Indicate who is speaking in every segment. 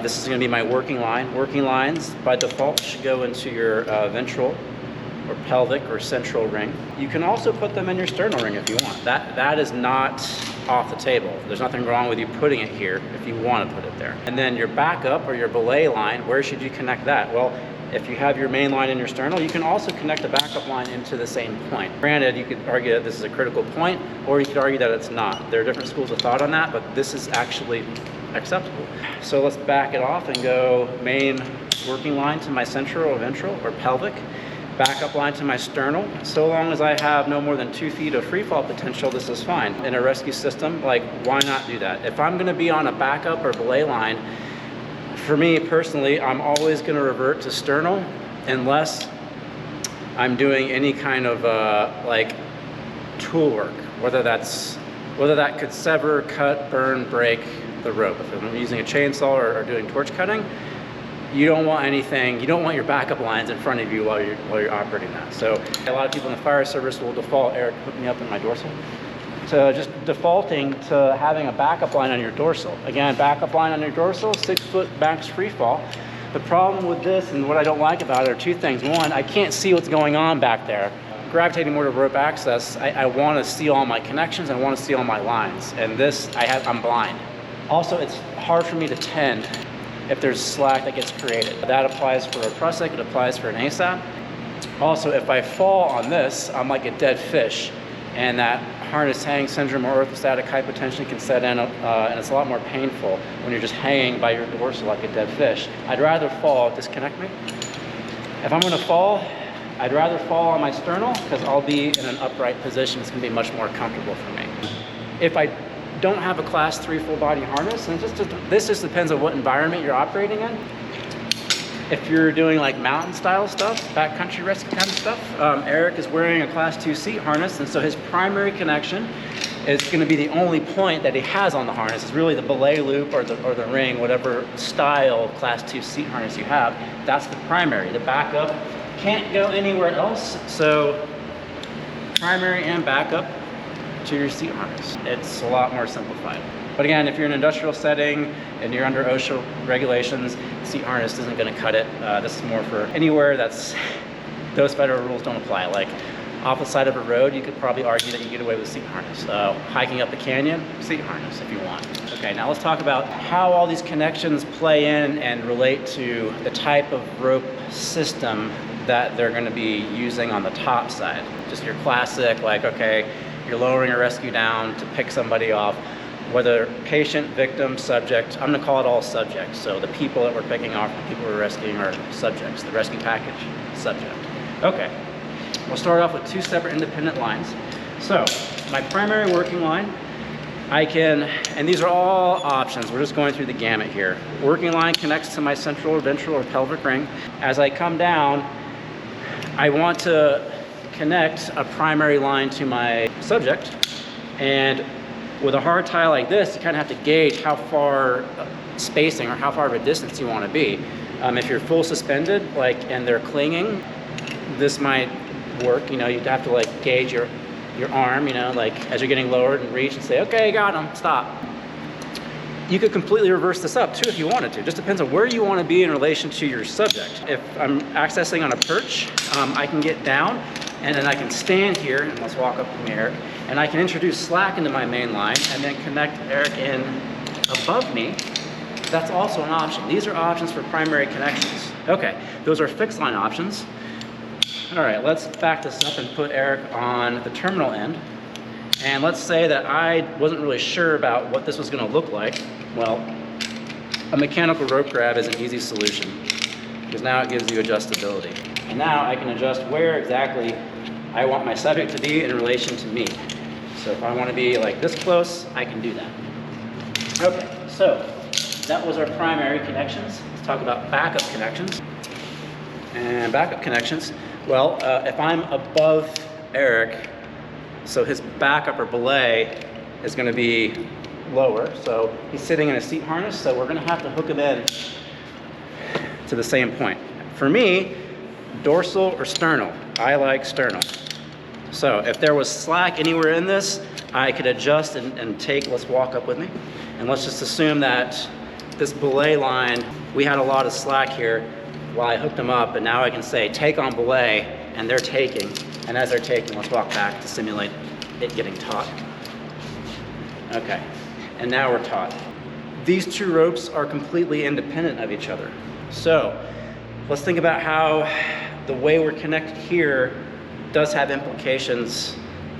Speaker 1: This is going to be my working line. Working lines by default should go into your ventral or pelvic or central ring. You can also put them in your sternal ring if you want. That is not off the table. There's nothing wrong with you putting it here if you want to put it there. And then your backup or your belay line, where should you connect that? Well, if you have your main line in your sternal, you can also connect the backup line into the same point. Granted, you could argue that this is a critical point, or you could argue that it's not. There are different schools of thought on that, but this is actually acceptable. So let's back it off and go main working line to my central or ventral or pelvic, backup line to my sternal. So long as I have no more than 2 feet of free fall potential, this is fine. In a rescue system, like, why not do that? If I'm gonna be on a backup or belay line, for me personally, I'm always gonna revert to sternal unless I'm doing any kind of like tool work, whether that could sever, cut, burn, break the rope. If I'm using a chainsaw or doing torch cutting, you don't want anything, you don't want your backup lines in front of you while you're operating that. So a lot of people in the fire service will default, Eric, hook me up in my dorsal, to just defaulting to having a backup line on your dorsal. Again, backup line on your dorsal, 6 foot max free fall. The problem with this and what I don't like about it are 2 things. One, I can't see what's going on back there. Gravitating more to rope access, I want to see all my connections, I want to see all my lines. And this, I'm blind. Also, it's hard for me to tend if there's slack that gets created. That applies for a Prusik, it applies for an ASAP. Also, if I fall on this, I'm like a dead fish, and that harness hang syndrome or orthostatic hypotension can set in, and it's a lot more painful when you're just hanging by your dorsal like a dead fish. I'd rather fall, disconnect me. If I'm gonna fall, I'd rather fall on my sternal because I'll be in an upright position. It's gonna be much more comfortable for me. If I don't have a class 3 full body harness, and this just depends on what environment you're operating in. If you're doing like mountain style stuff, backcountry rescue kind of stuff, Eric is wearing a class 2 seat harness, and so his primary connection is gonna be the only point that he has on the harness. It's really the belay loop or the ring, whatever style class 2 seat harness you have, that's the primary. The backup can't go anywhere else, so primary and backup to your seat harness. It's a lot more simplified. But again, if you're in an industrial setting and you're under OSHA regulations, seat harness isn't gonna cut it. This is more for anywhere those federal rules don't apply. Like off the side of a road, you could probably argue that you get away with a seat harness. Hiking up a canyon, seat harness if you want. Okay, now let's talk about how all these connections play in and relate to the type of rope system that they're gonna be using on the top side. Just your classic, like, okay, you're lowering a rescue down to pick somebody off, whether patient, victim, subject. I'm gonna call it all subjects. So the people that we're picking off, the people we're rescuing are subjects. The rescue package, subject. Okay, we'll start off with 2 separate independent lines. So my primary working line, and these are all options. We're just going through the gamut here. Working line connects to my central or ventral or pelvic ring. As I come down, I want to connect a primary line to my subject, and with a hard tie like this, you kind of have to gauge how far spacing or how far of a distance you want to be. If you're full suspended, and they're clinging, this might work. You'd have to gauge your arm, as you're getting lowered and reach and say, okay, got him, stop. You could completely reverse this up too if you wanted to. Just depends on where you want to be in relation to your subject. If I'm accessing on a perch, I can get down and then I can stand here, and let's walk up to Eric, and I can introduce slack into my main line and then connect Eric in above me. That's also an option. These are options for primary connections. Okay, those are fixed line options. All right, let's back this up and put Eric on the terminal end. And let's say that I wasn't really sure about what this was gonna look like. Well, a mechanical rope grab is an easy solution because now it gives you adjustability. And now I can adjust where exactly I want my subject to be in relation to me. So if I want to be like this close, I can do that. Okay, so that was our primary connections. Let's talk about backup connections. And backup connections, well, if I'm above Eric, so his backup or belay is going to be lower. So he's sitting in a seat harness, so we're going to have to hook him in to the same point. For me, dorsal or sternal. I like sternal. So if there was slack anywhere in this, I could adjust and take, let's walk up with me. And let's just assume that this belay line, we had a lot of slack here while I hooked them up, and now I can say take on belay, and they're taking. And as they're taking, let's walk back to simulate it getting taut. Okay, and now we're taut. These two ropes are completely independent of each other. So let's think about how the way we're connected here does have implications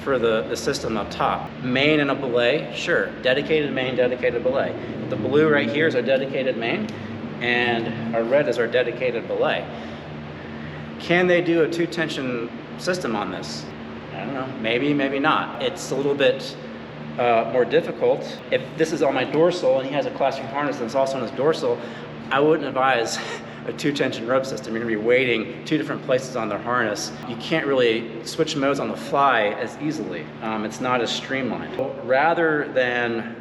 Speaker 1: for the system up top. Main and a belay, sure, dedicated main, dedicated belay. The blue right here is our dedicated main, and our red is our dedicated belay. Can they do a 2-tension system on this? I don't know, maybe, maybe not. It's a little bit more difficult. If this is on my dorsal and he has a class 3 harness that's also on his dorsal, I wouldn't advise a 2-tension rope system. You're gonna be weighting 2 different places on their harness. You can't really switch modes on the fly as easily. It's not as streamlined. Rather than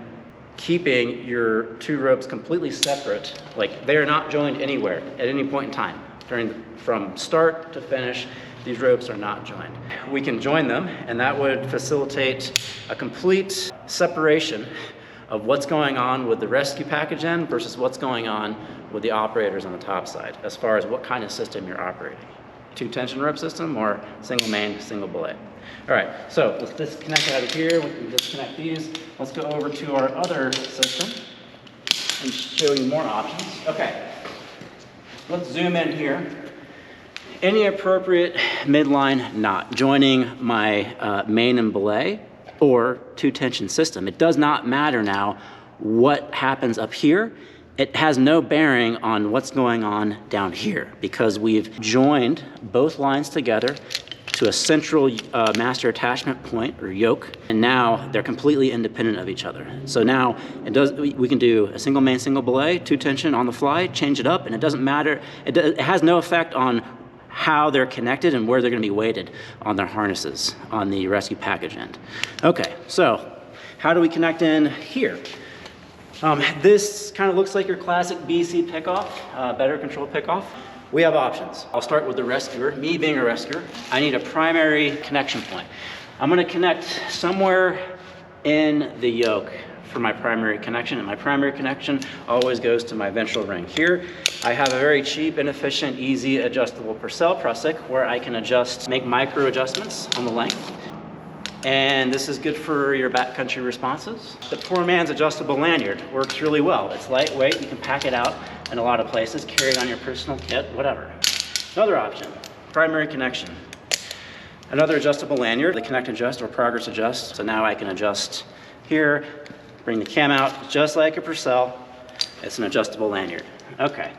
Speaker 1: keeping your 2 ropes completely separate, like they are not joined anywhere at any point in time. From start to finish, these ropes are not joined. We can join them, and that would facilitate a complete separation of what's going on with the rescue package end versus what's going on with the operators on the top side, as far as what kind of system you're operating. 2-tension rope system or single main, single belay. All right, so let's disconnect out of here. We can disconnect these. Let's go over to our other system and show you more options. Okay, let's zoom in here. Any appropriate midline knot joining my main and belay or 2-tension system. It does not matter now what happens up here. It has no bearing on what's going on down here because we've joined both lines together to a central master attachment point or yoke, and now they're completely independent of each other. So now we can do a single main, single belay, 2-tension on the fly, change it up, and it doesn't matter. It has no effect on how they're connected and where they're going to be weighted on their harnesses on the rescue package end. Okay, so how do we connect in here? This kind of looks like your classic BC pickoff, better control pickoff. We have options. I'll start with the rescuer. Me being a rescuer, I need a primary connection point. I'm going to connect somewhere in the yoke for my primary connection, and my primary connection always goes to my ventral ring. Here, I have a very cheap, inefficient, easy adjustable Purcell prusik where I can make micro adjustments on the length. And this is good for your backcountry responses. The poor man's adjustable lanyard works really well. It's lightweight, you can pack it out in a lot of places, carry it on your personal kit, whatever. Another option, primary connection. Another adjustable lanyard, the connect adjust or progress adjust. So now I can adjust here, bring the cam out, just like a Purcell. It's an adjustable lanyard. Okay.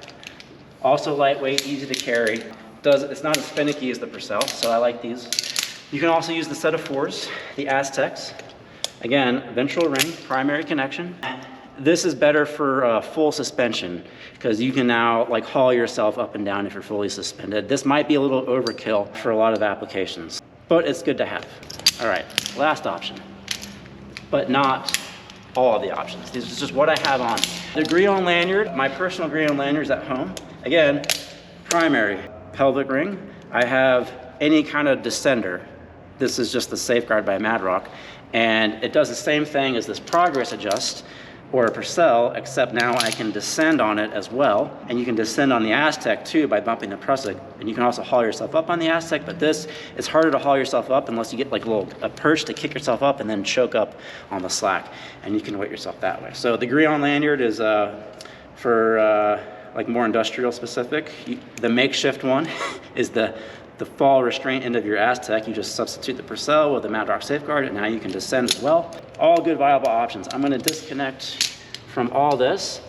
Speaker 1: Also lightweight, easy to carry. It's not as finicky as the Purcell, so I like these. You can also use the set of 4s, the Aztecs. Again, ventral ring, primary connection. This is better for full suspension because you can now haul yourself up and down if you're fully suspended. This might be a little overkill for a lot of applications, but it's good to have. All right, last option, but not all of the options. This is just what I have on. The Grillon lanyard, my personal Grillon lanyard is at home. Again, primary pelvic ring. I have any kind of descender. This is just the Safeguard by Madrock, and it does the same thing as this progress adjust or a Purcell, except now I can descend on it as well, and you can descend on the Aztec too by bumping the prusik, and you can also haul yourself up on the Aztec, but this is harder to haul yourself up unless you get a perch to kick yourself up and then choke up on the slack, and you can weight yourself that way. So the Grillon lanyard is for more industrial specific. The makeshift one is the fall restraint end of your Aztec. You just substitute the Purcell with the Madrock Safeguard, and now you can descend as well. All good viable options. I'm going to disconnect from all this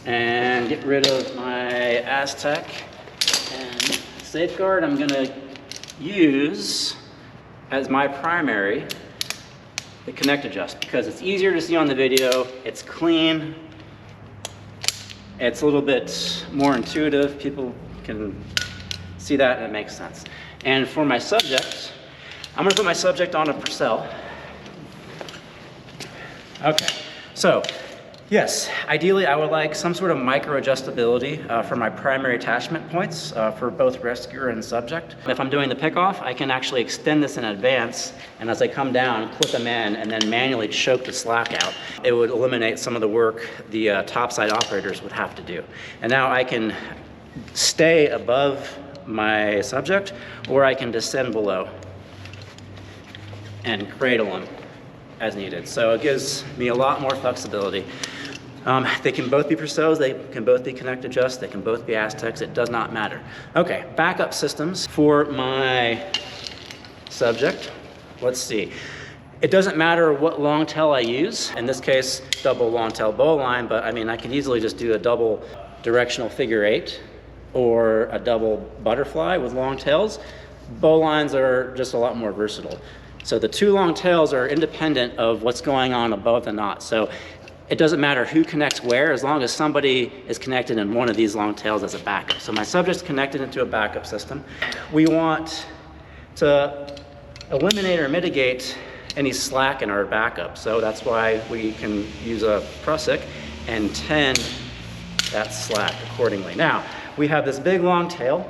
Speaker 1: and get rid of my Aztec and Safeguard. I'm going to use as my primary the connect adjust because it's easier to see on the video. It's clean. It's a little bit more intuitive. People can see that, and it makes sense. And for my subject, I'm going to put my subject on a Purcell. Okay, so Yes, ideally I would like some sort of micro adjustability for my primary attachment points for both rescuer and subject. If I'm doing the pickoff, I can actually extend this in advance, and as I come down, clip them in and then manually choke the slack out. It would eliminate some of the work the topside operators would have to do. And now I can stay above my subject, or I can descend below and cradle them as needed. So it gives me a lot more flexibility. They can both be Perceaus, they can both be Connect Adjust, they can both be Aztecs, it does not matter. Okay, backup systems for my subject. Let's see. It doesn't matter what long tail I use. In this case, double long tail bowline, but I mean, I could easily just do a double directional figure 8 or a double butterfly with long tails. Bowlines are just a lot more versatile. So the two long tails are independent of what's going on above the knot. So it doesn't matter who connects where, as long as somebody is connected in one of these long tails as a backup. So my subject's connected into a backup system. We want to eliminate or mitigate any slack in our backup. So that's why we can use a prusik and tend that slack accordingly. Now, we have this big long tail,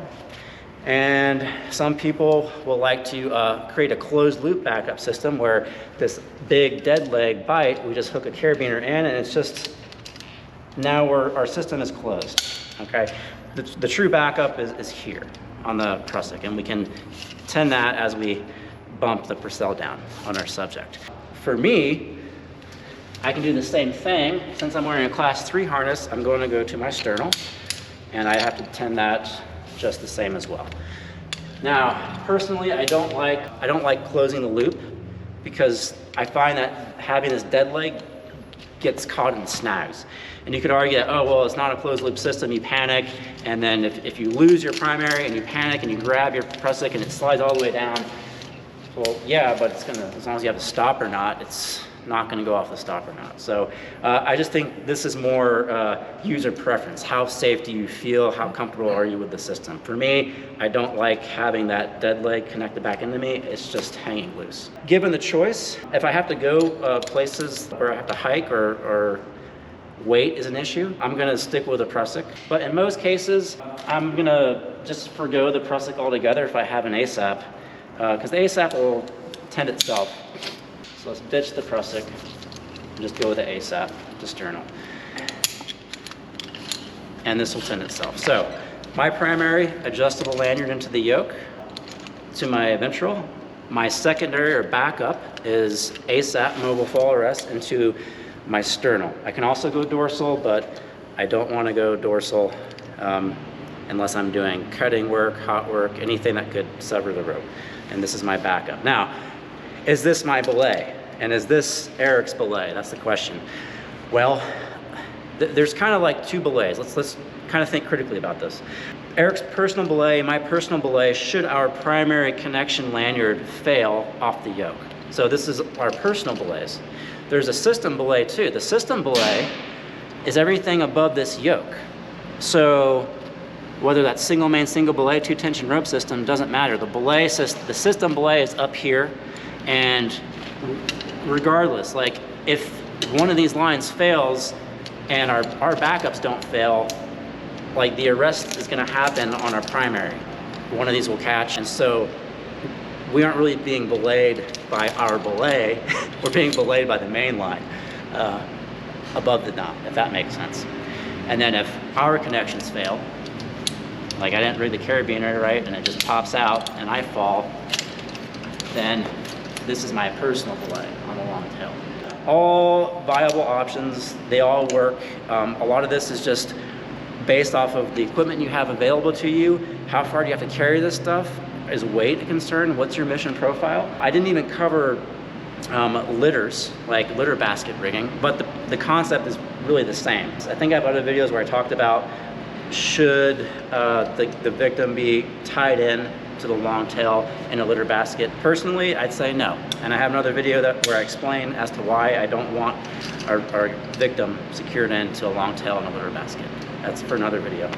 Speaker 1: and some people will like to create a closed loop backup system where this big dead leg bite, we just hook a carabiner in, and it's just, now our system is closed, okay? The true backup is here on the prusik, and we can tend that as we bump the Purcell down on our subject. For me, I can do the same thing. Since I'm wearing a class 3 harness, I'm going to go to my sternal, and I have to tend that just the same as well. Now, personally, I don't like closing the loop, because I find that having this dead leg gets caught in snags. And you could argue that, oh, well, it's not a closed loop system, you panic, and then if you lose your primary and you panic and you grab your prusik and it slides all the way down, well, yeah, but it's gonna, as long as you have a stopper knot, it's not gonna go off the stopper knot. So I just think this is more user preference. How safe do you feel? How comfortable are you with the system? For me, I don't like having that dead leg connected back into me. It's just hanging loose. Given the choice, if I have to go places where I have to hike or weight is an issue, I'm gonna stick with a prusik. But in most cases, I'm gonna just forgo the prusik altogether if I have an ASAP, because the ASAP will tend itself. So let's ditch the prusik and just go with the ASAP to sternal. And this will tend itself. So my primary adjustable lanyard into the yoke to my ventral. My secondary or backup is ASAP mobile fall arrest into my sternal. I can also go dorsal, but I don't want to go dorsal unless I'm doing cutting work, hot work, anything that could sever the rope. And this is my backup. Now, is this my belay? And is this Eric's belay? That's the question. Well, there's kind of like two belays. Let's kind of think critically about this. Eric's personal belay, my personal belay, should our primary connection lanyard fail off the yoke. So this is our personal belays. There's a system belay too. The system belay is everything above this yoke. So whether that's single main, single belay, 2-tension rope system, doesn't matter. The system belay is up here, and regardless, like if one of these lines fails and our backups don't fail, like the arrest is gonna happen on our primary. One of these will catch, and so we aren't really being belayed by our belay, we're being belayed by the main line above the knot, if that makes sense. And then if our connections fail, like I didn't rig the carabiner right and it just pops out and I fall, then this is my personal belay on the long tail. All viable options, they all work. A lot of this is just based off of the equipment you have available to you. How far do you have to carry this stuff? Is weight a concern? What's your mission profile? I didn't even cover litters, like litter basket rigging, but the concept is really the same. I think I have other videos where I talked about should the victim be tied in to the long tail in a litter basket. Personally, I'd say no. And I have another video where I explain as to why I don't want our victim secured into a long tail in a litter basket. That's for another video.